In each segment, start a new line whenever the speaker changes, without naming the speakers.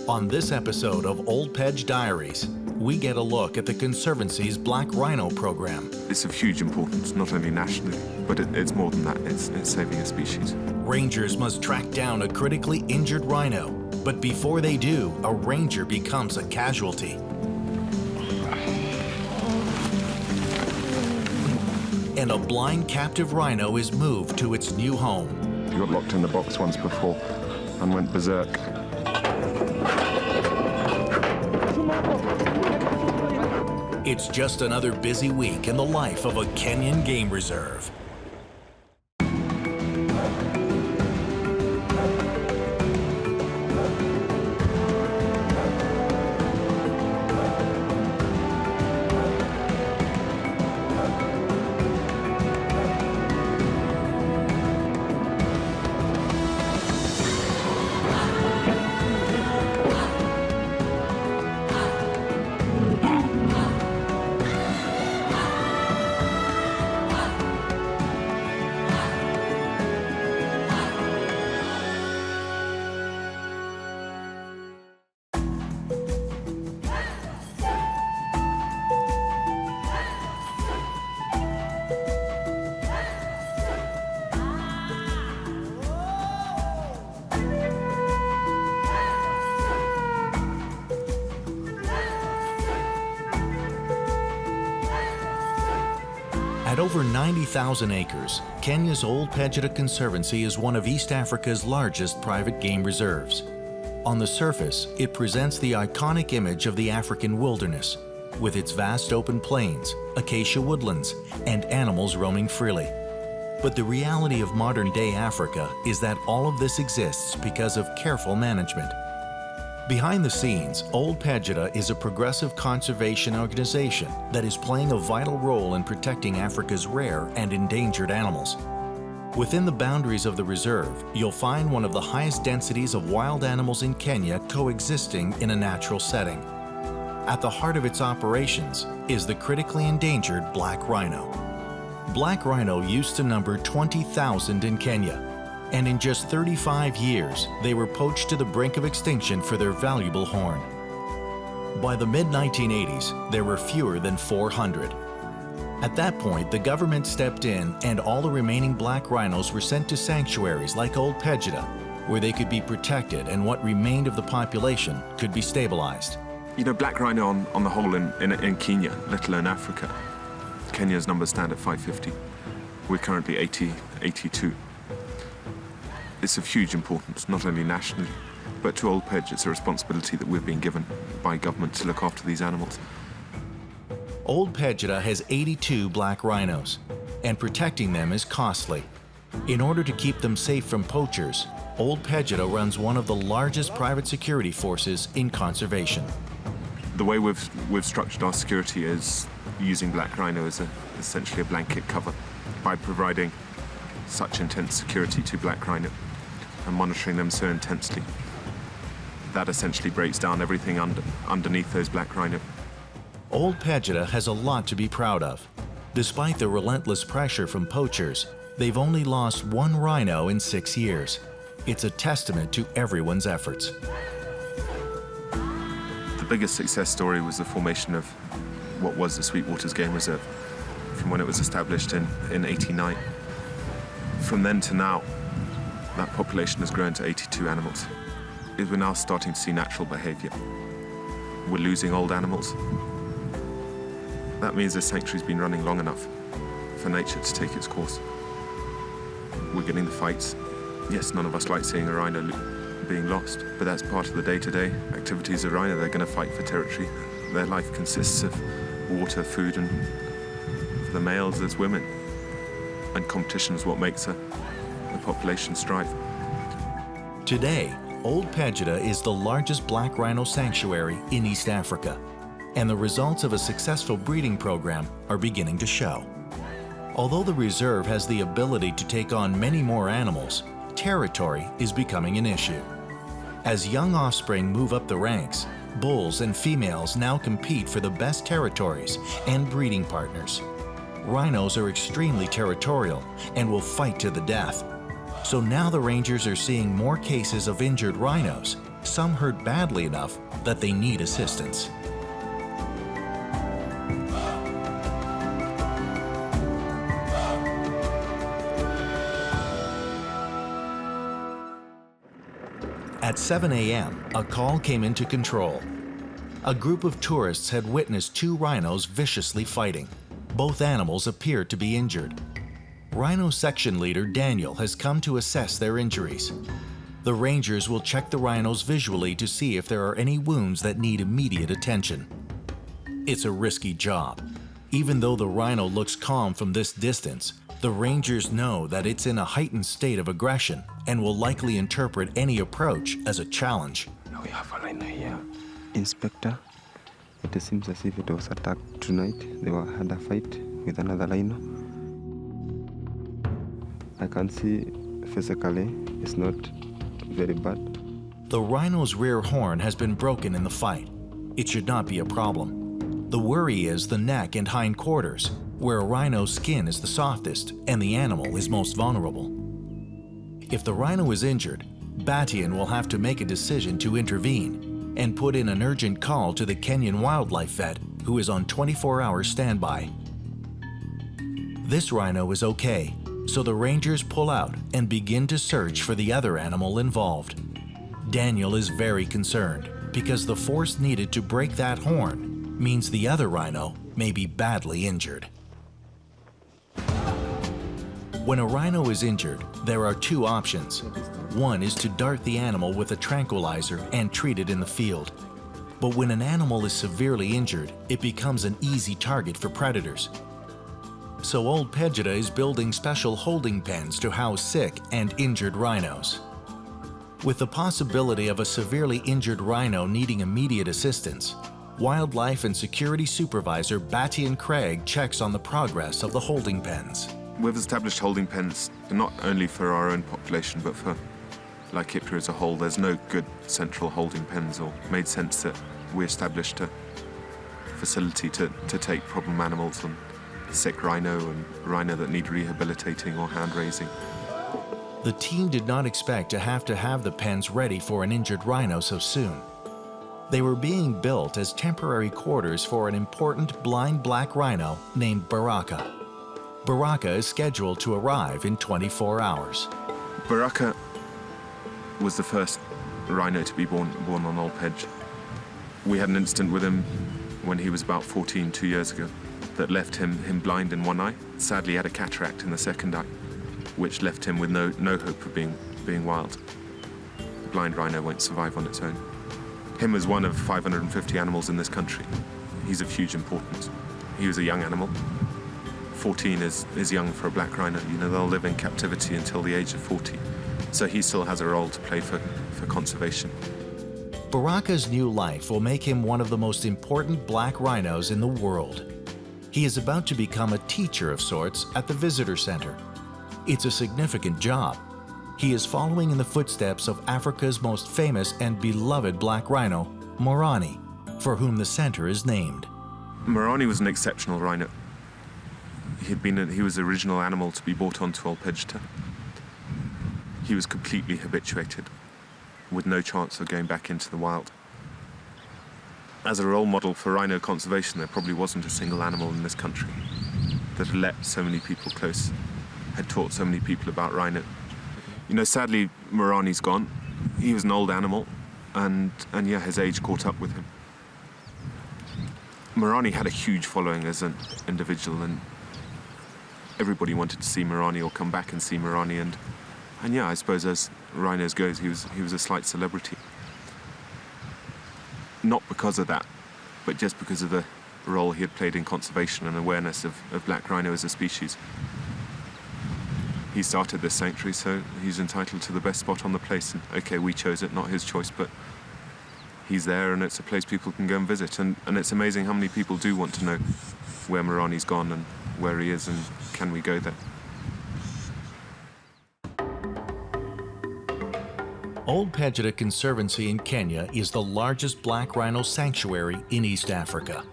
On this episode of Ol Pejeta Diaries, we get a look at the Conservancy's Black Rhino program.
It's of huge importance, not only nationally, but it's more than that. It's saving a species.
Rangers must track down a critically injured rhino, but before they do, a ranger becomes a casualty. And a blind captive rhino is moved to its new home.
You got locked in the box once before and went berserk.
It's just another busy week in the life of a Kenyan game reserve. At over 90,000 acres, Kenya's Ol Pejeta Conservancy is one of East Africa's largest private game reserves. On the surface, it presents the iconic image of the African wilderness, with its vast open plains, acacia woodlands, and animals roaming freely. But the reality of modern-day Africa is that all of this exists because of careful management. Behind the scenes, Ol Pejeta is a progressive conservation organization that is playing a vital role in protecting Africa's rare and endangered animals. Within the boundaries of the reserve, you'll find one of the highest densities of wild animals in Kenya coexisting in a natural setting. At the heart of its operations is the critically endangered black rhino. Black rhino used to number 20,000 in Kenya, and in just 35 years, they were poached to the brink of extinction for their valuable horn. By the mid-1980s, there were fewer than 400. At that point, the government stepped in and all the remaining black rhinos were sent to sanctuaries like Ol Pejeta, where they could be protected and what remained of the population could be stabilized.
You know, black rhino on the whole in Kenya, let alone Africa. Kenya's numbers stand at 550. We're currently 82. It's of huge importance, not only nationally, but to Ol Pejeta, it's a responsibility that we've been given by government to look after these animals.
Ol Pejeta has 82 black rhinos, and protecting them is costly. In order to keep them safe from poachers, Ol Pejeta runs one of the largest private security forces in conservation.
The way we've structured our security is using black rhino as essentially a blanket cover by providing such intense security to black rhino and monitoring them so intensely. That essentially breaks down everything underneath those black rhino.
Ol Pejeta has a lot to be proud of. Despite the relentless pressure from poachers, they've only lost one rhino in 6 years. It's a testament to everyone's efforts.
The biggest success story was the formation of what was the Sweetwaters Game Reserve from when it was established in '89. From then to now, that population has grown to 82 animals. We're now starting to see natural behavior. We're losing old animals. That means the sanctuary's been running long enough for nature to take its course. We're getting the fights. Yes, none of us like seeing a rhino being lost, but that's part of the day-to-day activities of rhino. They're going to fight for territory. Their life consists of water, food, and for the males, there's women. And competition is what makes the population strive.
Today, Ol Pejeta is the largest black rhino sanctuary in East Africa, and the results of a successful breeding program are beginning to show. Although the reserve has the ability to take on many more animals, territory is becoming an issue. As young offspring move up the ranks, bulls and females now compete for the best territories and breeding partners. Rhinos are extremely territorial and will fight to the death. So now the rangers are seeing more cases of injured rhinos, some hurt badly enough that they need assistance. At 7 a.m., a call came into control. A group of tourists had witnessed two rhinos viciously fighting. Both animals appeared to be injured. Rhino section leader Daniel has come to assess their injuries. The rangers will check the rhinos visually to see if there are any wounds that need immediate attention. It's a risky job. Even though the rhino looks calm from this distance, the rangers know that it's in a heightened state of aggression and will likely interpret any approach as a challenge.
We have a rhino here. Inspector, it seems as if it was attacked tonight. They had a fight with another rhino. I can see physically it's not very bad.
The rhino's rear horn has been broken in the fight. It should not be a problem. The worry is the neck and hindquarters, where a rhino's skin is the softest and the animal is most vulnerable. If the rhino is injured, Batian will have to make a decision to intervene and put in an urgent call to the Kenyan wildlife vet, who is on 24-hour standby. This rhino is okay, so the rangers pull out and begin to search for the other animal involved. Daniel is very concerned because the force needed to break that horn means the other rhino may be badly injured. When a rhino is injured, there are two options. One is to dart the animal with a tranquilizer and treat it in the field. But when an animal is severely injured, it becomes an easy target for predators. So Ol Pejeta is building special holding pens to house sick and injured rhinos. With the possibility of a severely injured rhino needing immediate assistance, Wildlife and Security Supervisor Batian Craig checks on the progress of the holding pens.
We've established holding pens not only for our own population, but for Laikipia as a whole. There's no good central holding pens, or made sense that we established a facility to take problem animals and sick rhino and rhino that need rehabilitating or hand raising.
The team did not expect to have the pens ready for an injured rhino so soon. They were being built as temporary quarters for an important blind black rhino named Baraka. Baraka is scheduled to arrive in 24 hours.
Baraka was the first rhino to be born on Ol Pej. We had an incident with him when he was about 14, 2 years ago, that left him blind in one eye. Sadly, he had a cataract in the second eye, which left him with no hope of being wild. A blind rhino won't survive on its own. Him as one of 550 animals in this country. He's of huge importance. He was a young animal. 14 is young for a black rhino. You know, they'll live in captivity until the age of 40. So he still has a role to play for conservation.
Baraka's new life will make him one of the most important black rhinos in the world. He is about to become a teacher of sorts at the visitor center. It's a significant job. He is following in the footsteps of Africa's most famous and beloved black rhino, Morani, for whom the center is named.
Morani was an exceptional rhino. He was the original animal to be brought onto Ol Pejeta. He was completely habituated, with no chance of going back into the wild. As a role model for rhino conservation, there probably wasn't a single animal in this country that had let so many people close, had taught so many people about rhino. You know, sadly, Morani's gone. He was an old animal, and yeah, his age caught up with him. Morani had a huge following as an individual, and everybody wanted to see Morani or come back and see Morani, and yeah, I suppose as rhinos goes, he was a slight celebrity. Not because of that, but just because of the role he had played in conservation and awareness of black rhino as a species. He started this sanctuary, so he's entitled to the best spot on the place. And okay, we chose it, not his choice, but he's there, and it's a place people can go and visit. And it's amazing how many people do want to know where Morani's gone and where he is, and can we go there.
Ol Pejeta Conservancy in Kenya is the largest black rhino sanctuary in East Africa.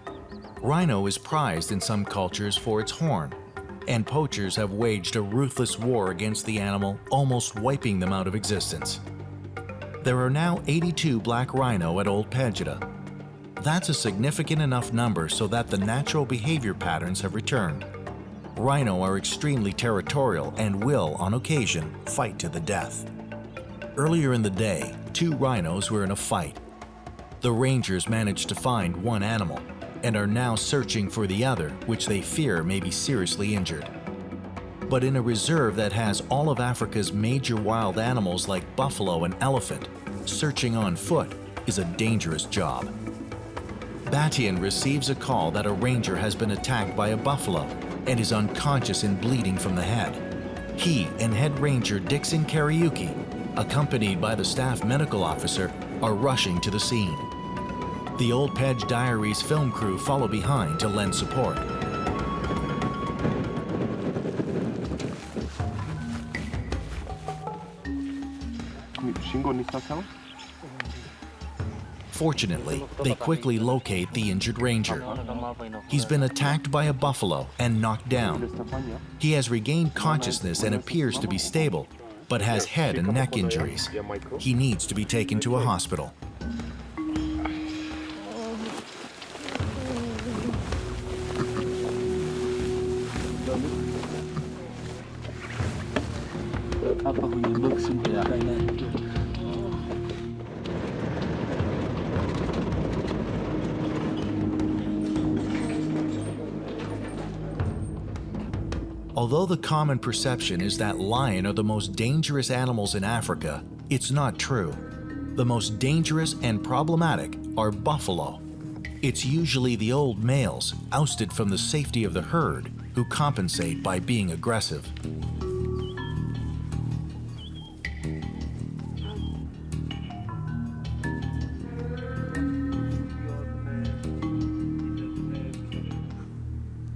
Rhino is prized in some cultures for its horn, and poachers have waged a ruthless war against the animal, almost wiping them out of existence. There are now 82 black rhino at Ol Pejeta. That's a significant enough number so that the natural behavior patterns have returned. Rhino are extremely territorial and will, on occasion, fight to the death. Earlier in the day, 2 rhinos were in a fight. The rangers managed to find one animal and are now searching for the other, which they fear may be seriously injured. But in a reserve that has all of Africa's major wild animals like buffalo and elephant, searching on foot is a dangerous job. Batian receives a call that a ranger has been attacked by a buffalo and is unconscious and bleeding from the head. He and head ranger Dixon Kariuki, accompanied by the staff medical officer, are rushing to the scene. The Ol Pejeta Diaries film crew follow behind to lend support. Fortunately, they quickly locate the injured ranger. He's been attacked by a buffalo and knocked down. He has regained consciousness and appears to be stable, but has head and neck injuries. He needs to be taken to a hospital. Although the common perception is that lions are the most dangerous animals in Africa, it's not true. The most dangerous and problematic are buffalo. It's usually the old males, ousted from the safety of the herd, who compensate by being aggressive.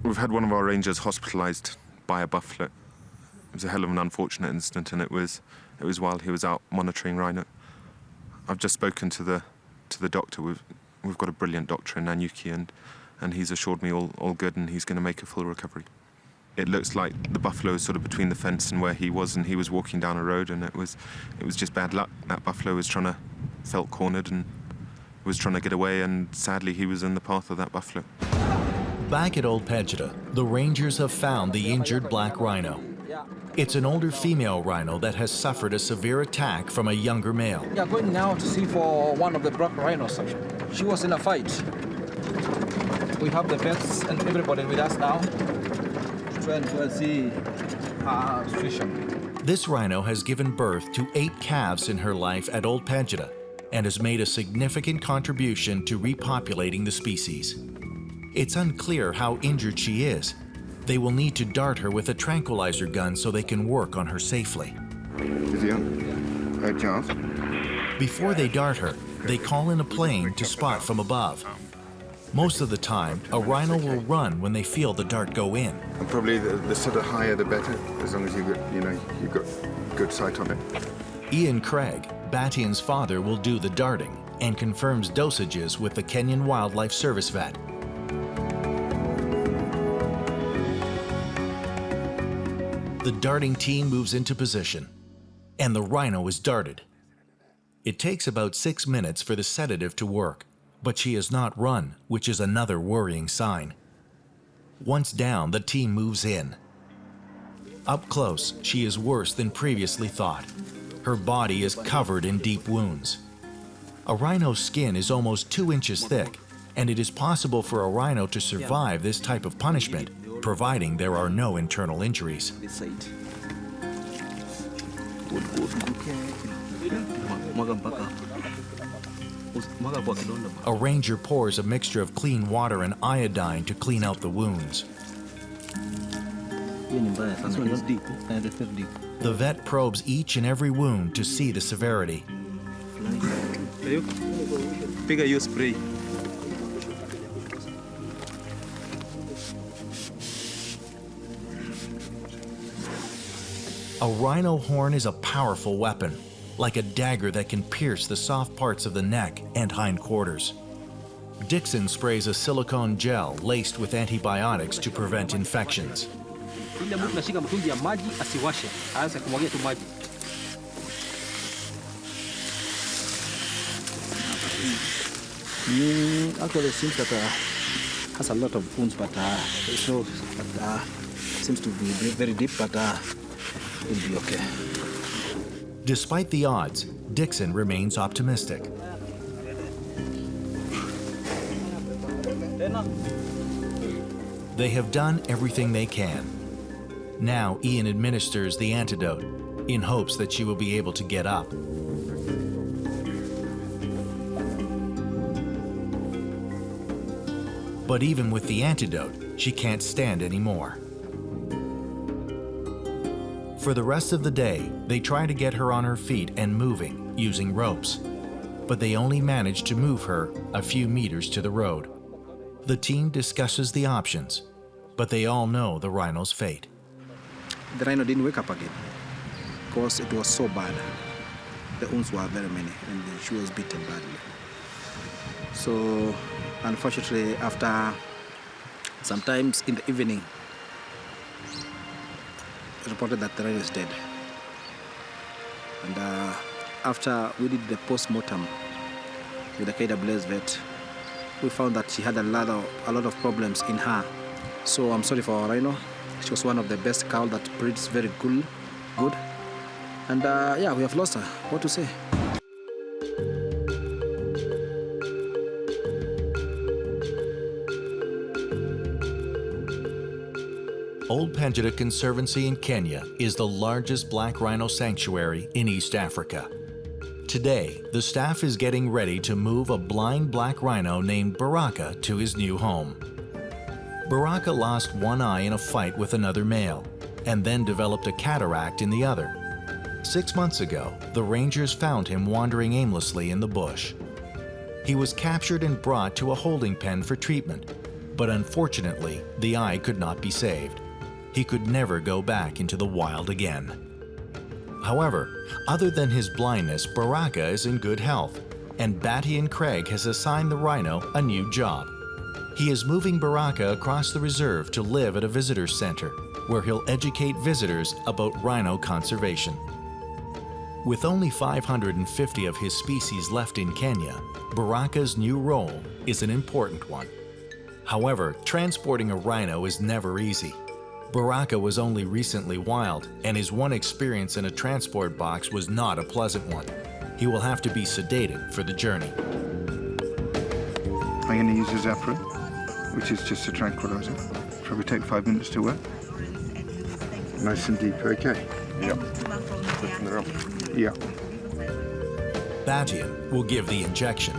We've had one of our rangers hospitalized by a buffalo. It was a hell of an unfortunate incident, and it was while he was out monitoring rhino. I've just spoken to the doctor. We've got a brilliant doctor in Nanyuki, and he's assured me all good, and he's going to make a full recovery. It looks like the buffalo is sort of between the fence and where he was, and he was walking down a road, and it was just bad luck. That buffalo felt cornered and was trying to get away, and sadly he was in the path of that buffalo.
Back at Ol Pejeta, the rangers have found the injured black rhino. It's an older female rhino that has suffered a severe attack from a younger male.
We are going now to see for one of the black rhinos. She was in a fight. We have the vets and everybody with us now to try and see her situation.
This rhino has given birth to 8 calves in her life at Ol Pejeta and has made a significant contribution to repopulating the species. It's unclear how injured she is. They will need to dart her with a tranquilizer gun so they can work on her safely. Before they dart her, they call in a plane to spot from above. Most of the time, a rhino will run when they feel the dart go in.
And probably the sort of higher the better, as long as you've got good sight on it.
Ian Craig, Batian's father, will do the darting and confirms dosages with the Kenyan Wildlife Service vet. The darting team moves into position, and the rhino is darted. It takes about 6 minutes for the sedative to work, but she has not run, which is another worrying sign. Once down, the team moves in. Up close, she is worse than previously thought. Her body is covered in deep wounds. A rhino's skin is almost 2 inches thick, and it is possible for a rhino to survive this type of punishment, providing there are no internal injuries. A ranger pours a mixture of clean water and iodine to clean out the wounds. The vet probes each and every wound to see the severity. A rhino horn is a powerful weapon, like a dagger that can pierce the soft parts of the neck and hindquarters. Dixon sprays a silicone gel laced with antibiotics to prevent infections.
Actually, it seems that has a lot of wounds, but seems to be very deep, but it'll be okay.
Despite the odds, Dixon remains optimistic. They have done everything they can. Now Ian administers the antidote in hopes that she will be able to get up. But even with the antidote, she can't stand anymore. For the rest of the day, they try to get her on her feet and moving using ropes, but they only manage to move her a few meters to the road. The team discusses the options, but they all know the rhino's fate.
The rhino didn't wake up again because it was so bad. The wounds were very many and she was beaten badly. So unfortunately, after sometimes in the evening, it reported that the rhino is dead. And after we did the post-mortem with the KWS vet, we found that she had a lot of problems in her. So I'm sorry for our rhino. She was one of the best cow that breeds very good. And yeah, we have lost her. What to say?
Ol Pejeta Conservancy in Kenya is the largest black rhino sanctuary in East Africa. Today, the staff is getting ready to move a blind black rhino named Baraka to his new home. Baraka lost one eye in a fight with another male, and then developed a cataract in the other. 6 months ago, the rangers found him wandering aimlessly in the bush. He was captured and brought to a holding pen for treatment, but unfortunately, the eye could not be saved. He could never go back into the wild again. However, other than his blindness, Baraka is in good health, and Batty and Craig has assigned the rhino a new job. He is moving Baraka across the reserve to live at a visitor center, where he'll educate visitors about rhino conservation. With only 550 of his species left in Kenya, Baraka's new role is an important one. However, transporting a rhino is never easy. Baraka was only recently wild, and his one experience in a transport box was not a pleasant one. He will have to be sedated for the journey.
I'm going to use a Zephyr, which is just a tranquilizer. Probably take 5 minutes to work. Nice and deep, okay? Yep. Yeah.
Batian will give the injection.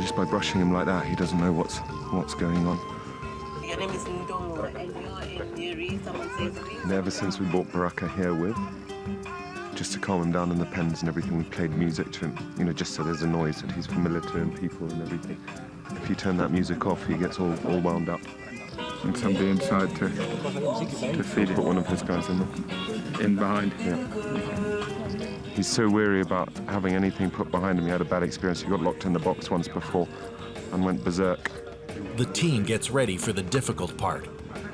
Just by brushing him like that, he doesn't know what's going on.
Your name is Ndongo, and you're in Diaries. Someone says
And ever since we brought Baraka here with, just to calm him down in the pens and everything, we played music to him, just so there's a noise that he's familiar to and people and everything. If you turn that music off, he gets all wound up.
And somebody inside to feed it.
Put one of his guys in there.
In behind.
Yeah. He's so weary about having anything put behind him. He had a bad experience. He got locked in the box once before and went berserk.
The team gets ready for the difficult part.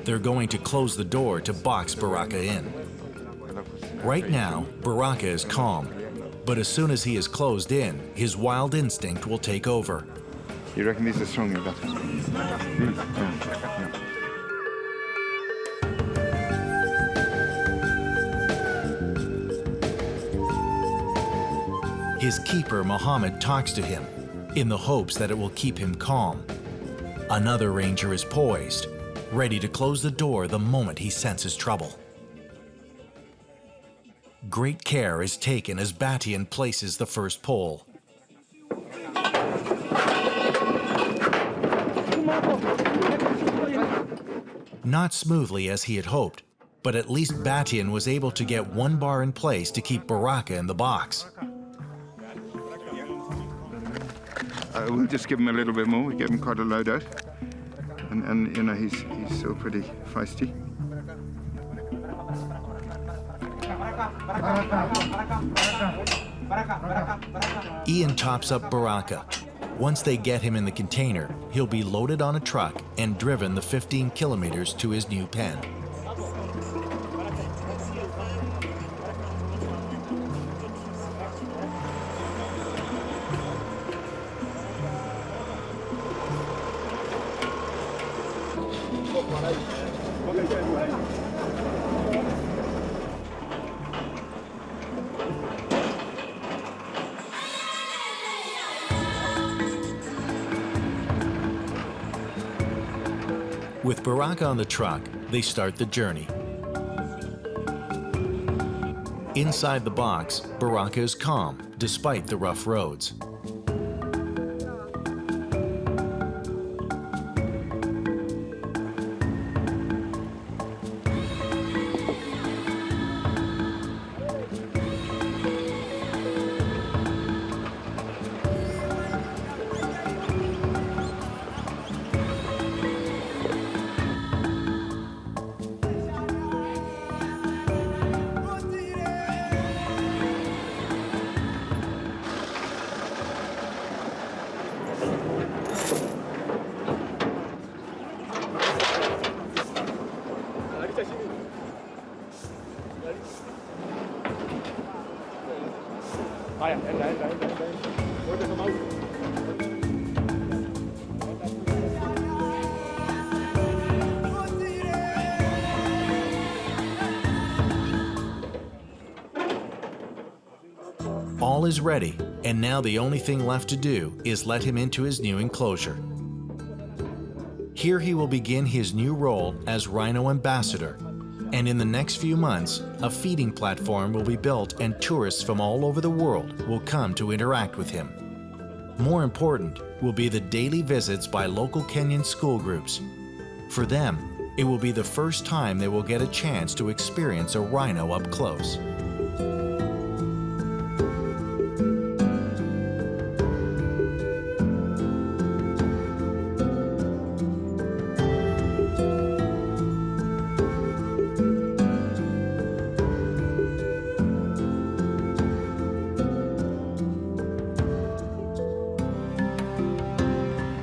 They're going to close the door to box Baraka in. Right now, Baraka is calm, but as soon as he is closed in, his wild instinct will take over.
You reckon these are stronger, that?
His keeper, Mohammed, talks to him in the hopes that it will keep him calm. Another ranger is poised, ready to close the door the moment he senses trouble. Great care is taken as Batian places the first pole. Not smoothly as he had hoped, but at least Batian was able to get one bar in place to keep Baraka in the box.
We'll just give him a little bit more. We give him quite a load out. And he's still pretty feisty.
Ian tops up Baraka. Once they get him in the container, he'll be loaded on a truck and driven the 15 kilometers to his new pen. With Baraka on the truck, they start the journey. Inside the box, Baraka is calm, despite the rough roads. All is ready, and now the only thing left to do is let him into his new enclosure. Here he will begin his new role as Rhino Ambassador, and in the next few months, a feeding platform will be built and tourists from all over the world will come to interact with him. More important will be the daily visits by local Kenyan school groups. For them, it will be the first time they will get a chance to experience a rhino up close.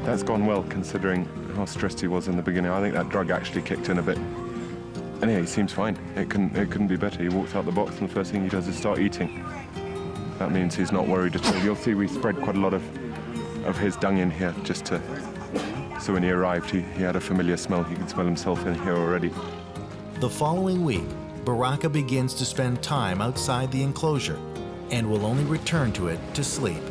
That's gone well, considering how stressed he was in the beginning. I think that drug actually kicked in a bit. Anyway, he seems fine. It couldn't be better. He walks out the box and the first thing he does is start eating. That means he's not worried at all. You'll see we spread quite a lot of his dung in here just to... So when he arrived, he had a familiar smell. He could smell himself in here already.
The following week, Baraka begins to spend time outside the enclosure and will only return to it to sleep.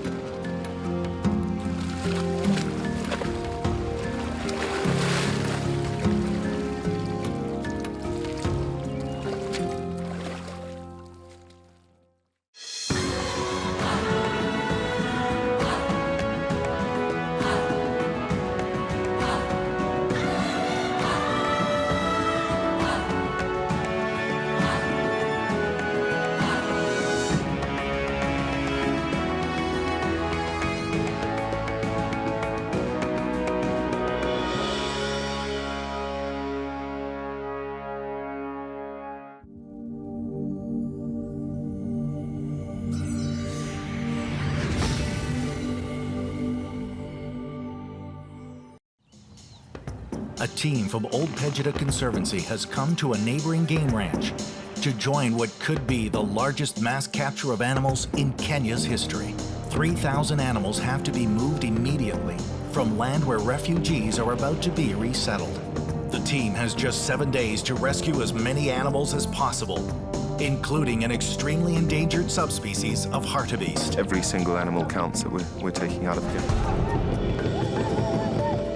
A team from Ol Pejeta Conservancy has come to a neighboring game ranch to join what could be the largest mass capture of animals in Kenya's history. 3,000 animals have to be moved immediately from land where refugees are about to be resettled. The team has just 7 days to rescue as many animals as possible, including an extremely endangered subspecies of hartebeest.
Every single animal counts that we're taking out of here.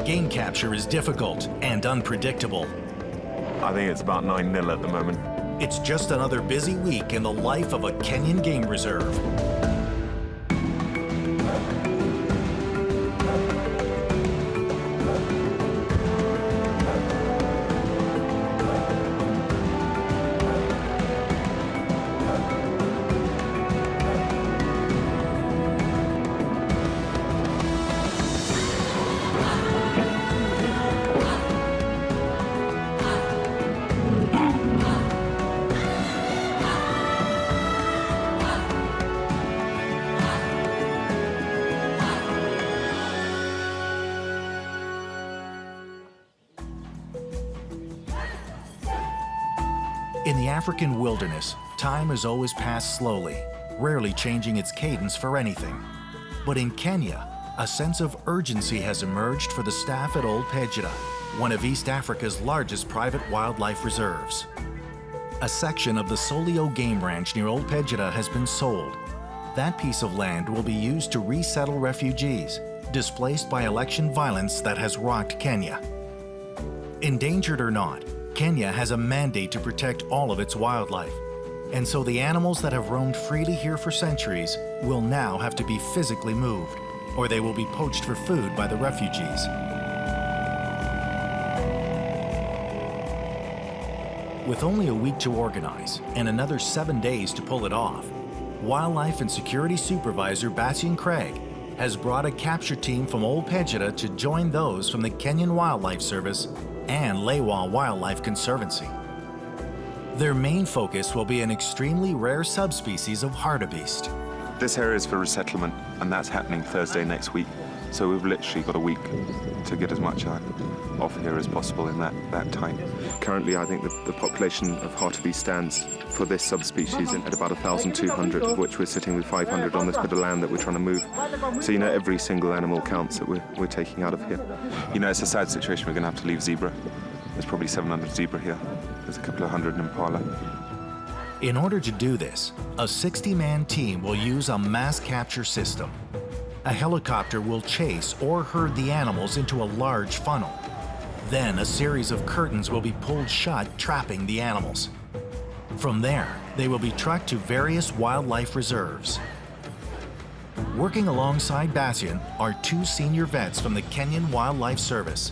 Game capture is difficult and unpredictable.
I think it's about 9-0 at the moment.
It's just another busy week in the life of a Kenyan game reserve. In the African wilderness, time has always passed slowly, rarely changing its cadence for anything. But in Kenya, a sense of urgency has emerged for the staff at Ol Pejeta, one of East Africa's largest private wildlife reserves. A section of the Solio Game Ranch near Ol Pejeta has been sold. That piece of land will be used to resettle refugees displaced by election violence that has rocked Kenya. Endangered or not, Kenya has a mandate to protect all of its wildlife. And so the animals that have roamed freely here for centuries will now have to be physically moved, or they will be poached for food by the refugees. With only a week to organize and another 7 days to pull it off, Wildlife and Security Supervisor Bastian Craig has brought a capture team from Ol Pejeta to join those from the Kenyan Wildlife Service and Lewa Wildlife Conservancy. Their main focus will be an extremely rare subspecies of hartebeest.
This area is for resettlement, and that's happening Thursday next week. So we've literally got a week to get as much off here as possible in that time. Currently, I think the population of hartebeest stands for this subspecies at about 1,200, of which we're sitting with 500 on this bit of land that we're trying to move. So, you know, every single animal counts that we're taking out of here. You know, it's a sad situation. We're going to have to leave zebra. There's probably 700 zebra here. There's a couple of hundred impala.
In order to do this, a 60-man team will use a mass capture system. A helicopter will chase or herd the animals into a large funnel. Then a series of curtains will be pulled shut, trapping the animals. From there, they will be trucked to various wildlife reserves. Working alongside Bastian are two senior vets from the Kenyan Wildlife Service,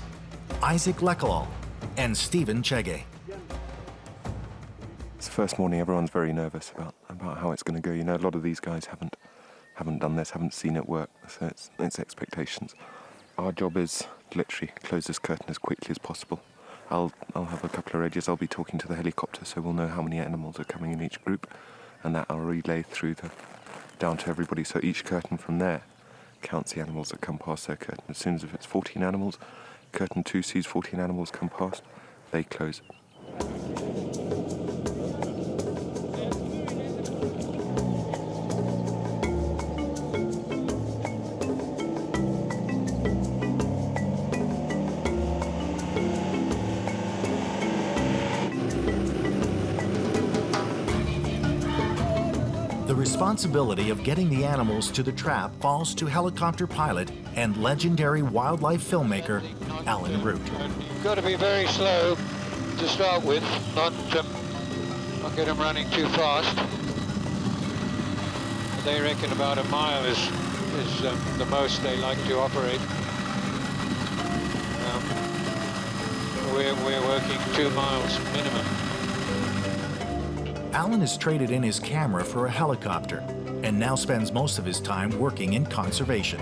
Isaac Lekalal and Stephen Chege.
It's the first morning. Everyone's very nervous about how it's going to go. You know, a lot of these guys haven't done this, haven't seen it work, so it's expectations. Our job is literally close this curtain as quickly as possible. I'll have a couple of radios. I'll be talking to the helicopter, so we'll know how many animals are coming in each group, and that I'll relay through down to everybody. So each curtain from there counts the animals that come past their curtain. As soon as if it's 14 animals, curtain 2 sees 14 animals come past, they close.
The responsibility of getting the animals to the trap falls to helicopter pilot and legendary wildlife filmmaker Alan Root.
You've got to be very slow to start with, not get them running too fast. They reckon about a mile is the most they like to operate. We're working 2 miles minimum.
Alan has traded in his camera for a helicopter and now spends most of his time working in conservation.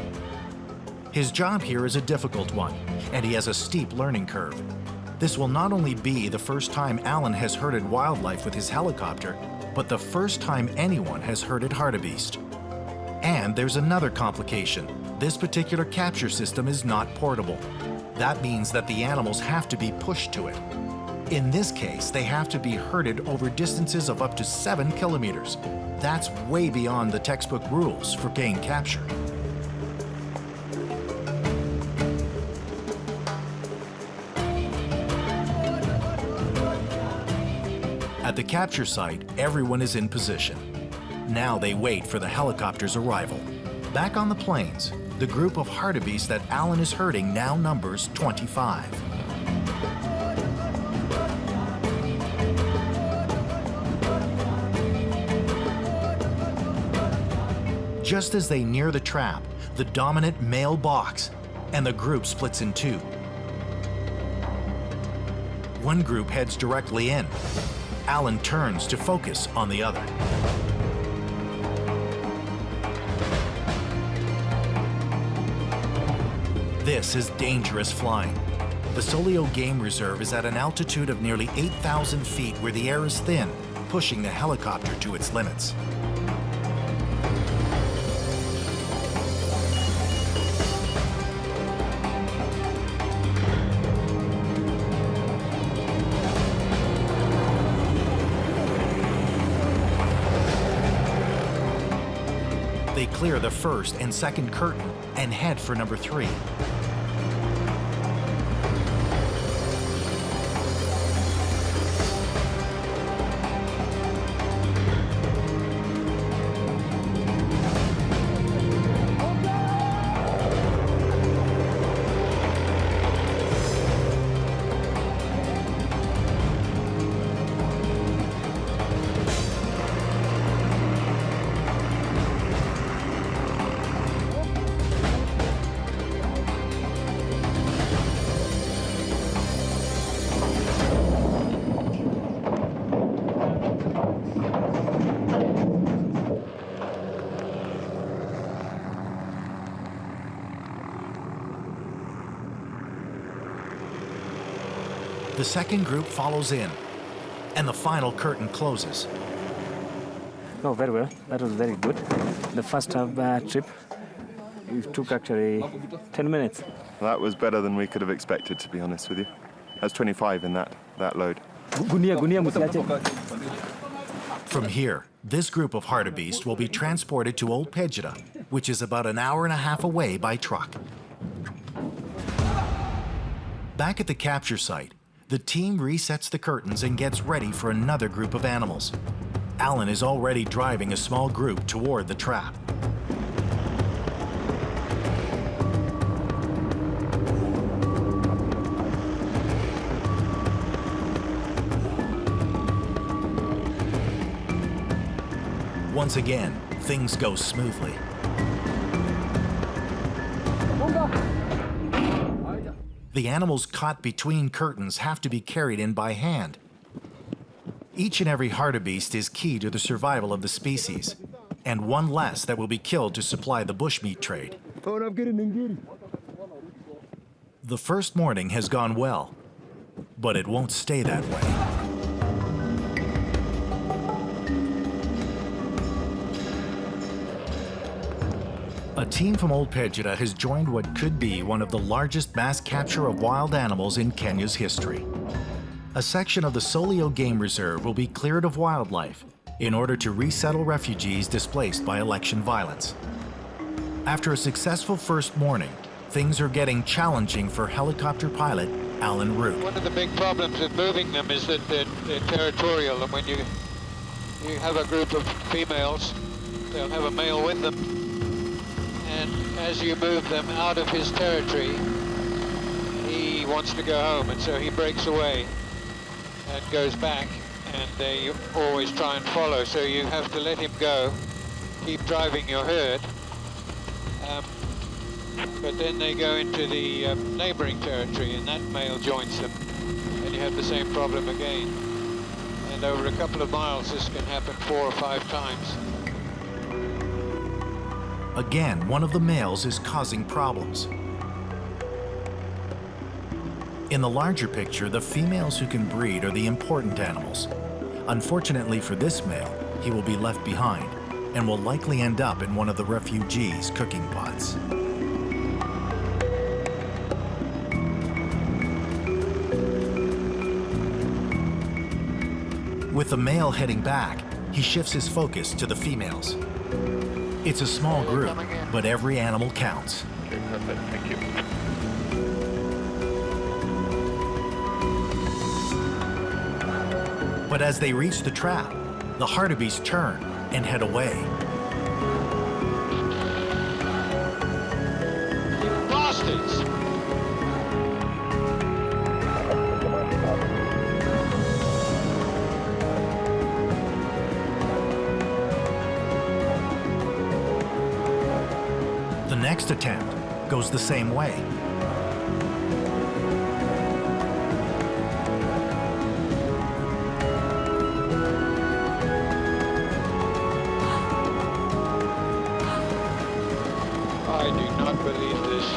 His job here is a difficult one, and he has a steep learning curve. This will not only be the first time Alan has herded wildlife with his helicopter, but the first time anyone has herded hartebeest. And there's another complication. This particular capture system is not portable. That means that the animals have to be pushed to it. In this case, they have to be herded over distances of up to 7 kilometers. That's way beyond the textbook rules for game capture. At the capture site, everyone is in position. Now they wait for the helicopter's arrival. Back on the plains, the group of hartebeest that Alan is herding now numbers 25. Just as they near the trap, the dominant male balks, and the group splits in two. One group heads directly in. Alan turns to focus on the other. This is dangerous flying. The Solio Game Reserve is at an altitude of nearly 8,000 feet where the air is thin, pushing the helicopter to its limits. They clear the first and second curtain and head for number 3. The second group follows in, and the final curtain closes.
Oh, very well. That was very good. The first half trip, it took actually 10 minutes.
That was better than we could have expected, to be honest with you. That's 25 in that load.
From here, this group of hartebeest will be transported to Ol Pejeta, which is about an hour and a half away by truck. Back at the capture site, the team resets the curtains and gets ready for another group of animals. Alan is already driving a small group toward the trap. Once again, things go smoothly. The animals caught between curtains have to be carried in by hand. Each and every hartebeest is key to the survival of the species, and one less that will be killed to supply the bushmeat trade. The first morning has gone well, but it won't stay that way. A team from Ol Pejeta has joined what could be one of the largest mass capture of wild animals in Kenya's history. A section of the Solio Game Reserve will be cleared of wildlife in order to resettle refugees displaced by election violence. After a successful first morning, things are getting challenging for helicopter pilot Alan Root.
One of the big problems with moving them is that they're territorial, and when you have a group of females, they'll have a male with them. And as you move them out of his territory, he wants to go home, and so he breaks away and goes back, and they always try and follow, so you have to let him go, keep driving your herd, but then they go into the neighboring territory, and that male joins them, and you have the same problem again. And over a couple of miles, this can happen 4 or 5 times.
Again, one of the males is causing problems. In the larger picture, the females who can breed are the important animals. Unfortunately for this male, he will be left behind and will likely end up in one of the refugees' cooking pots. With the male heading back, he shifts his focus to the females. It's a small group, but every animal counts.
Okay, perfect. Thank you.
But as they reach the trap, the hartebeest turn and head away.
You bastards!
The next attempt goes the same way.
I do not believe this.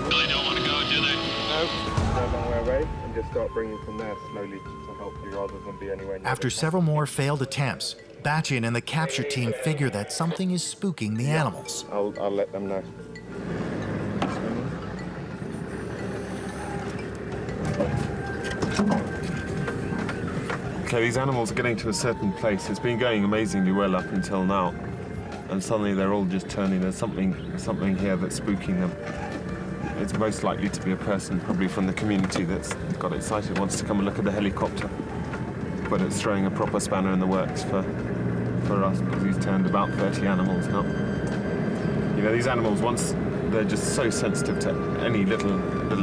Really don't want to go, do they?
Nope.
Go a long way away and just start bringing from there slowly to help you rather than be anywhere near.
After several more failed attempts, Bachin and the capture team figure that something is spooking the animals.
I'll let them know. Okay, these animals are getting to a certain place. It's been going amazingly well up until now. and suddenly they're all just turning. There's something here that's spooking them. It's most likely to be a person, probably from the community, that's got excited, wants to come and look at the helicopter. But it's throwing a proper spanner in the works for us, because he's turned about 30 animals now. You know, these animals, once they're just so sensitive to any little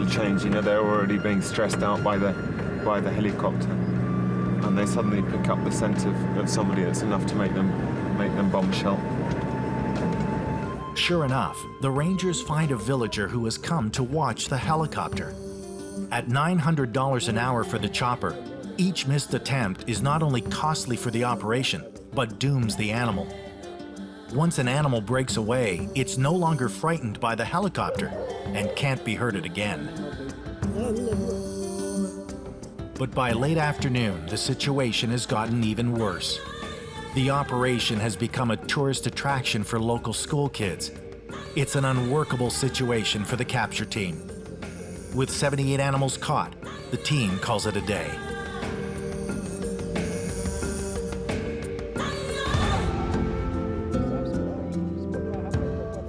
change, you know, they're already being stressed out by the helicopter, and they suddenly pick up the scent of somebody that's enough to make them bombshell.
Sure enough, the rangers find a villager who has come to watch the helicopter. At $900 an hour for the chopper, each missed attempt is not only costly for the operation, but dooms the animal. Once an animal breaks away, it's no longer frightened by the helicopter and can't be herded again. But by late afternoon, the situation has gotten even worse. The operation has become a tourist attraction for local school kids. It's an unworkable situation for the capture team. With 78 animals caught, the team calls it a day.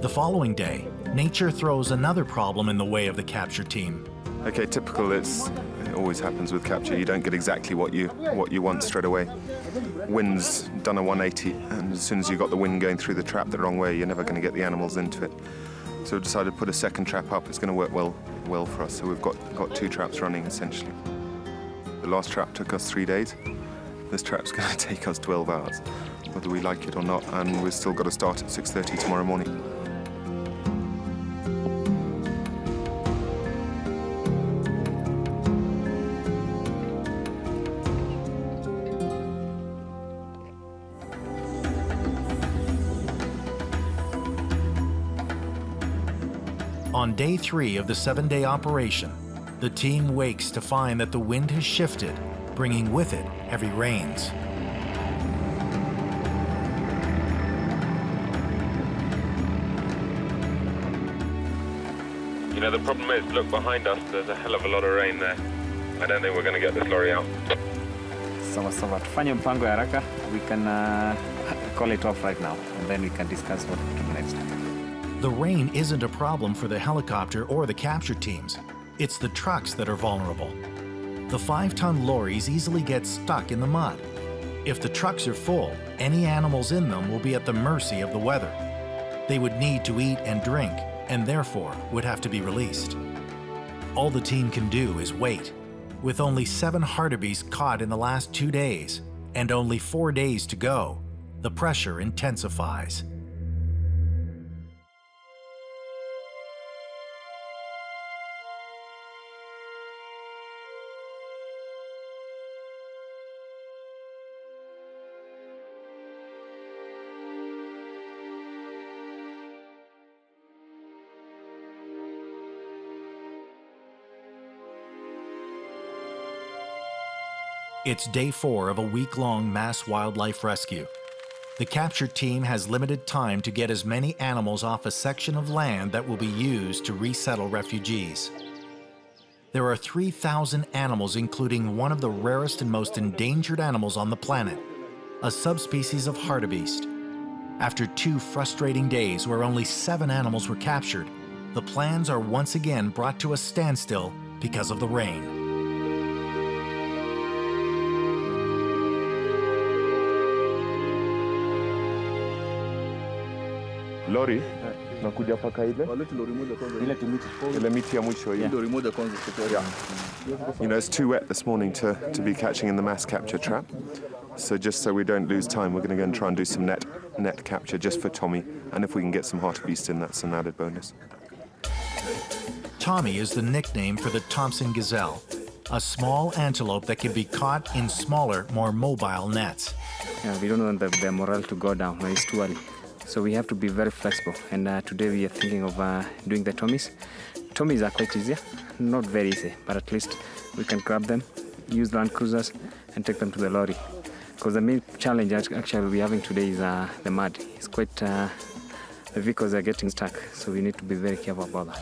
The following day, nature throws another problem in the way of the capture team.
Okay, typical. It always happens with capture. You don't get exactly what you want straight away. Wind's done a 180, and as soon as you got the wind going through the trap the wrong way, you're never going to get the animals into it. So we decided to put a second trap up. It's going to work well for us. So we've got 2 traps running essentially. The last trap took us 3 days. This trap's going to take us 12 hours, whether we like it or not, and we've still got to start at 6:30 tomorrow morning.
On day 3 of the 7-day operation, the team wakes to find that the wind has shifted, bringing with it heavy rains.
You know, the problem is, look behind us, there's a hell of a lot of rain there. I don't think we're going to get this lorry out.
Sawa sawa, tufanye mpango ya haraka. We can call it off right now, and then we can discuss what to do next.
The rain isn't a problem for the helicopter or the capture teams. It's the trucks that are vulnerable. The 5-ton lorries easily get stuck in the mud. If the trucks are full, any animals in them will be at the mercy of the weather. They would need to eat and drink, and therefore would have to be released. All the team can do is wait. With only 7 hartebeests caught in the last 2 days, and only 4 days to go, the pressure intensifies. It's day 4 of a week-long mass wildlife rescue. The capture team has limited time to get as many animals off a section of land that will be used to resettle refugees. There are 3,000 animals, including one of the rarest and most endangered animals on the planet, a subspecies of hartebeest. After 2 frustrating days where only 7 animals were captured, the plans are once again brought to a standstill because of the rain.
Lori, nakuja paka ile miti ya mwisho hii. Yeah. You know, it's too wet this morning to be catching in the mass capture trap. So just so we don't lose time, we're going to go and try and do some net capture just for Tommy. And if we can get some hartebeest in, that's an added bonus.
Tommy is the nickname for the Thompson gazelle, a small antelope that can be caught in smaller, more mobile nets.
Yeah, we don't want the morale to go down when it's too early. So we have to be very flexible. And today we are thinking of doing the Tommies. Tommies are quite easy, not very easy, but at least we can grab them, use land cruisers, and take them to the lorry. Because the main challenge actually we're having today is the mud. It's quite, the vehicles are getting stuck, so we need to be very careful about that.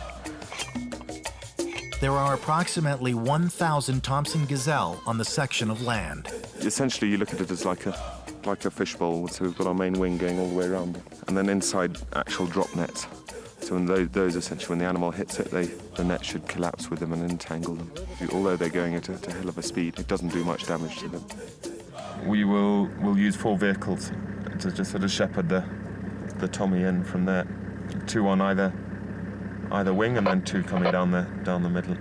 There are approximately 1,000 Thompson gazelle on the section of land.
Essentially, you look at it as like like a fishbowl, so we've got our main wing going all the way around. And then inside, actual drop nets. So when those essentially, when the animal hits it, the net should collapse with them and entangle them. Although they're going at a hell of a speed, it doesn't do much damage to them. We'll use 4 vehicles to just sort of shepherd the Tommy in from there. 2 on either wing, and then 2 coming down the middle.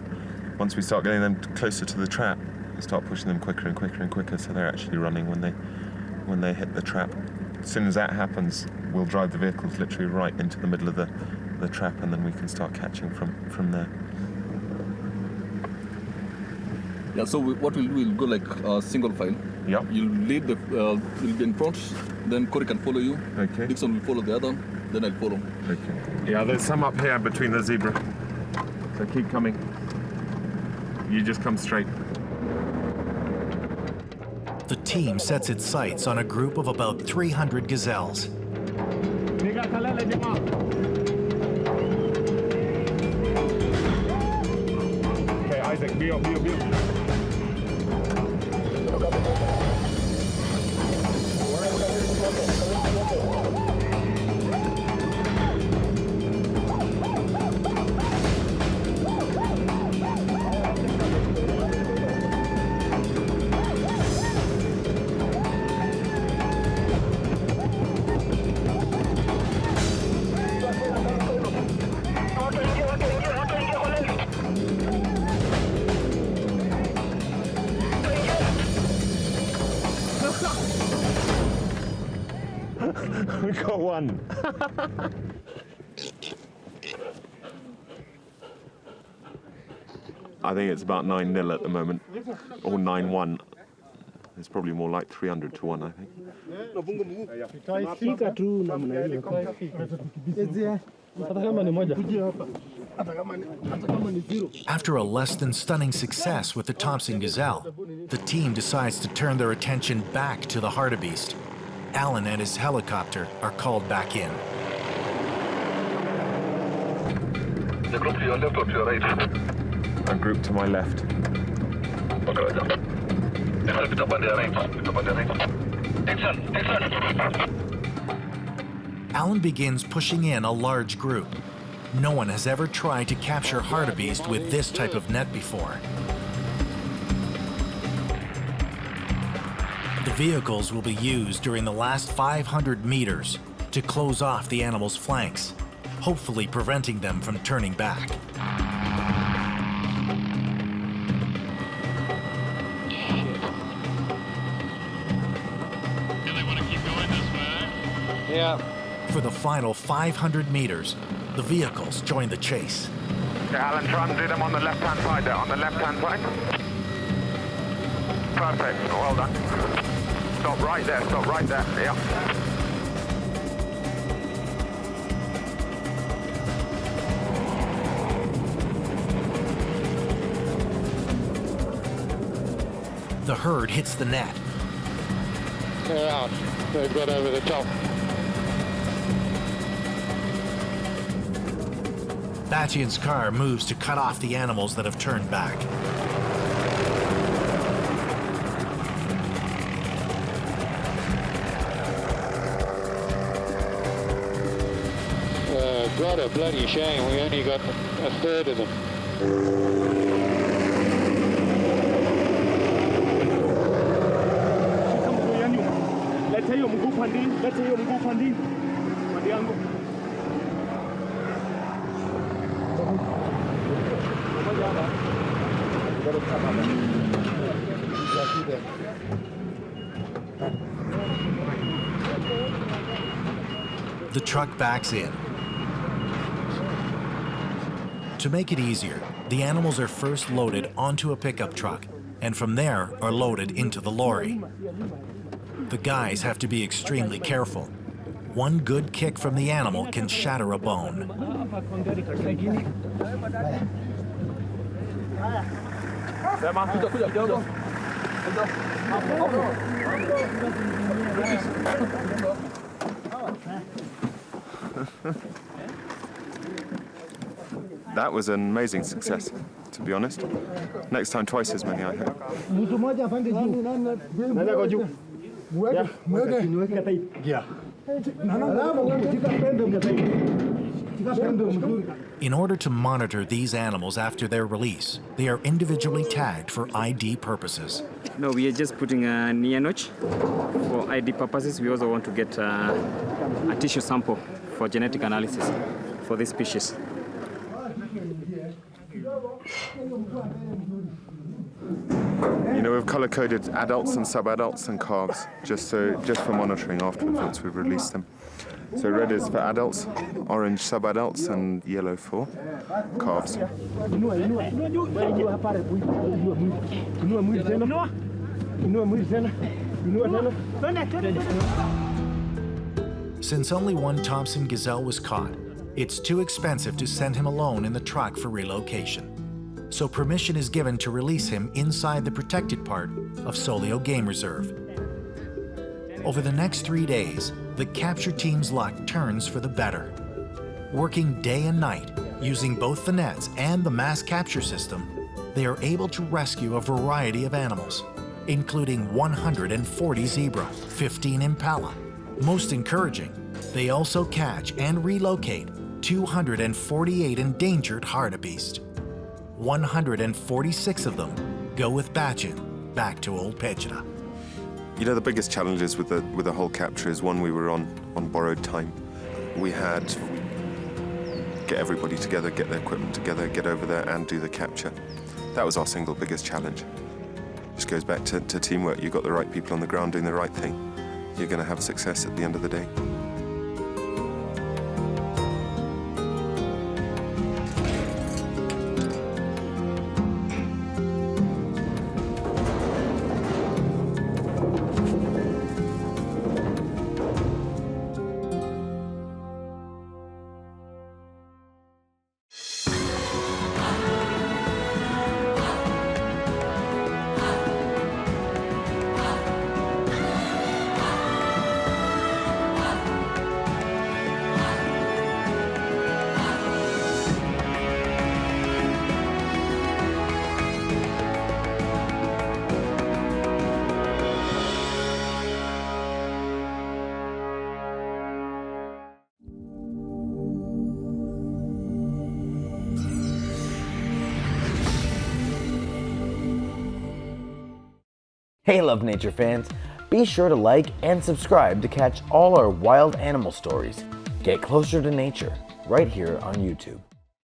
Once we start getting them closer to the trap, we start pushing them quicker and quicker and quicker, so they're actually running when they hit the trap. As soon as that happens, we'll drive the vehicles literally right into the middle of the trap, and then we can start catching from there.
Yeah, so what we'll go like single file.
Yeah.
You'll lead you'll be in front, then Corey can follow you.
Okay.
Dixon will follow the other, then I'll follow.
Okay. Yeah, there's some up here between the zebra. So keep coming. You just come straight.
The team sets its sights on a group of about 300 gazelles.
Okay, Isaac, be up. We got one. I think it's about 9-0 at the moment, or 9-1. It's probably more like 300 to 1, I think.
After a less than stunning success with the Thompson gazelle, the team decides to turn their attention back to the hartebeest. Alan and his helicopter are called back in.
The group to your left or to your right?
A group to my left.
Okay, pick up on the right. Dixon.
Alan begins pushing in a large group. No one has ever tried to capture hartebeest with this type of net before. The vehicles will be used during the last 500 meters to close off the animal's flanks, hopefully preventing them from turning back.
Do they want to keep going this way?
Yeah.
For the final 500 meters, the vehicles join the chase.
Okay, Alan, try and do them on the left-hand side there, on the left-hand side. Perfect, well done. Stop right there, yeah.
The herd hits the net.
They're out. They've got over the top.
Batian's car moves to cut off the animals that have turned back.
What a bloody shame. We only got a third of them.
The truck backs in. To make it easier, the animals are first loaded onto a pickup truck, and from there are loaded into the lorry. The guys have to be extremely careful. One good kick from the animal can shatter a bone.
That was an amazing success, to be honest. Next time, twice as many, I hope.
In order to monitor these animals after their release, they are individually tagged for ID purposes.
No, we are just putting a near notch for ID purposes. We also want to get a tissue sample for genetic analysis for this species.
You know, we've color-coded adults and sub-adults and calves just for monitoring afterwards once we've released them. So red is for adults, orange sub-adults, and yellow for calves.
Since only one Thompson gazelle was caught, it's too expensive to send him alone in the truck for relocation. So permission is given to release him inside the protected part of Solio Game Reserve. Over the next 3 days, the capture team's luck turns for the better. Working day and night, using both the nets and the mass capture system, they are able to rescue a variety of animals, including 140 zebra, 15 impala. Most encouraging, they also catch and relocate 248 endangered hartebeest. 146 of them go with Bachin back to Ol Pejeta.
You know, the biggest challenges with the whole capture is, one, we were on borrowed time. We had to get everybody together, get their equipment together, get over there and do the capture. That was our single biggest challenge. Just goes back to teamwork. You've got the right people on the ground doing the right thing. You're going to have success at the end of the day.
Hey Love Nature fans, be sure to like and subscribe to catch all our wild animal stories. Get closer to nature right here on YouTube.